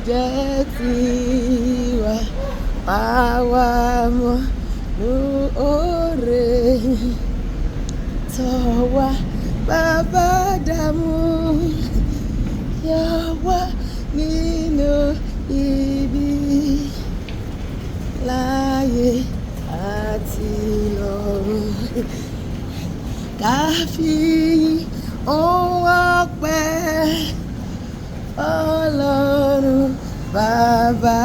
jẹ́ tiwa àwa mọ̀ lóore tọ́wa bàbá dààmú yọ wá nínú ibi láyé àti lọ́run ká fi ohùn ọpẹ́ Ọlọ́run bàbá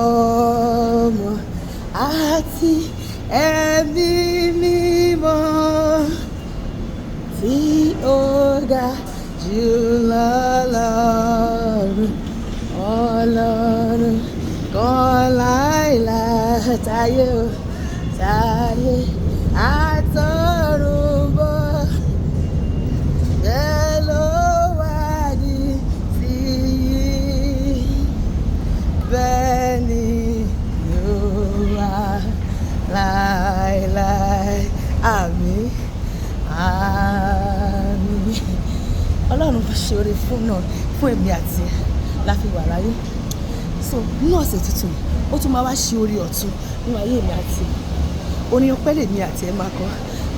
ọmọ àti ẹ̀mí mímọ́ tí ó ga jùlọ lọ́run Ọlọ́run kan láìláì táyé o táyé àtọ̀run bọ̀ bẹ́ẹ̀ ló wà ní tìyí bẹ́ẹ̀ ni yóò wà láìláì àmín àmín. Ọlọ́run ṣe oore fún èmi àti ẹ̀ la fi wà láyé. So nínú ọ̀sẹ̀ tuntun ó tún máa wá ṣe oore ọ̀tun nínú ayé mi àti ẹ̀. Orin ọpẹ́ lèmi àti ẹ̀ máa kọ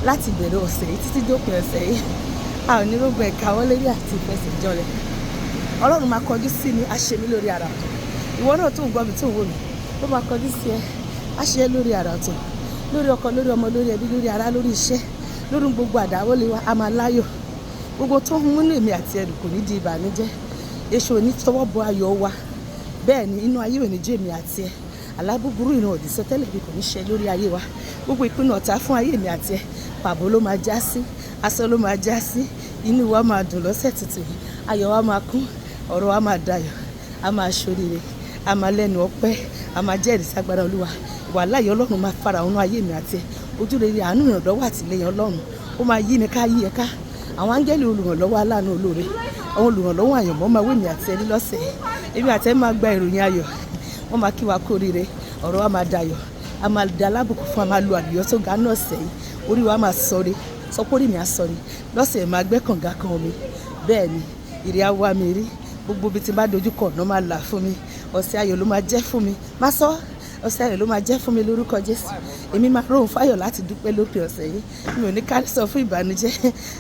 láti bẹ̀rẹ̀ ọ̀sẹ̀ yìí títí dópin ọ̀sẹ̀ yìí. A ò ní rógbò ẹ̀ka wọlérí àti ìfẹsẹ̀jọlẹ̀. Ọlọ́run máa kọjú sí mi, á ṣe mí lórí ara ọ̀tọ̀. Ìwọ náà tó ń gbọ́ mi tó ń wò mí, ó máa kọjú sí ẹ, á ṣe é lórí ara ọ̀tọ̀. Lórí ọkọ, lórí ọmọ, lórí ẹbí, lórí ará, lórí iṣẹ́, lórí gbogbo àdáwọ́lé wa, a máa láyọ̀. Gbogbo tó ń múnú èmi àti ẹ̀rù kò ní di ìbànújẹ́. Èṣù ò ní tọwọ́ bọ ayọ̀ wa. Bẹ́ẹ̀ ni inú ayé ò ní jẹ́ èmi àti ẹ̀. Àlá búburú ìran òdì sọtẹ́lẹ̀ bí kò ní ṣe lórí ayé wa. Gbogbo ìpinnu ọ̀tá fún ayé mi àti ẹ̀ pàbó ló máa já sí, asán ló máa já sí. Inú wa máa dùn lọ́sẹ̀ tuntun yìí. Ayọ̀ wa máa kún, ọ̀rọ̀ wa máa dayọ̀, a máa ṣoríire, a máa lẹ́nu ọpẹ́, a máa jẹ́rìí ságbára Olúwa. Wàláhì Ọlọ́run máa fara ọ̀nà ayé mi àti ẹ̀. Ojúrere àánú ìrànlọ́wọ́ àtìlẹ́yìn Ọlọ́run ó máa yí mi ká yí ẹ ká. Àwọn áńgẹ́lì olùrànlọ́wọ́ aláàánú olóore, àwọn olùrànlọ́wọ́ àyànmọ́ máa wé mi àti ẹni lọ́sẹ̀. Èmi àti ẹ máa gba ìròyìn ayọ̀, wọ́n máa kí wa kú oríire, ọ̀rọ̀ wa máa dayọ̀, a máa da alábùkún fún, a máa lo àlùyọ tó ga náà ọ̀sẹ̀ yìí. Orí wa máa sọre, sọ pé orí mi á sọre. Lọ́sẹ̀ máa gbẹ́ kànga kan omi. Bẹ́ẹ̀ ni ìrì á wá mi rí. Gbogbo ibi tí bá dojú kọ ọ̀nà máa là fún mi. Ọ̀sẹ̀ ayọ̀ ló máa jẹ́ fún mi. Má sọ ọ̀sẹ̀ ayọ̀ ló máa jẹ́ fún mi lórúkọ Jésù. Èmi máa róhùn fáyọ̀ láti dúpẹ́ lópin ọ̀sẹ̀ yìí. Mi ò ní kárí sọ fún ìbànújẹ́,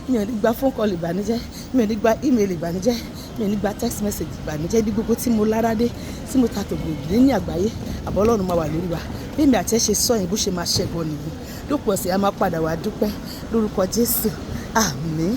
mi ò ní gba phone call ìbànújẹ́, mi ò ní gba email ìbànújẹ́, mi ò ní gba text message ìbànújẹ́. Ibi gbogbo tí mo lára dé, tí mo ta tògbòdì ní àgbáyé, àbọ̀ Ọlọ́run máa wà lórí wa. Bí èmi àti ẹ ṣe sọ yẹn bó ṣe máa ṣẹ́gun nìyí. Lópin ọ̀sẹ̀ a máa padà wá dúpẹ́ lórúkọ Jésù. Àmín.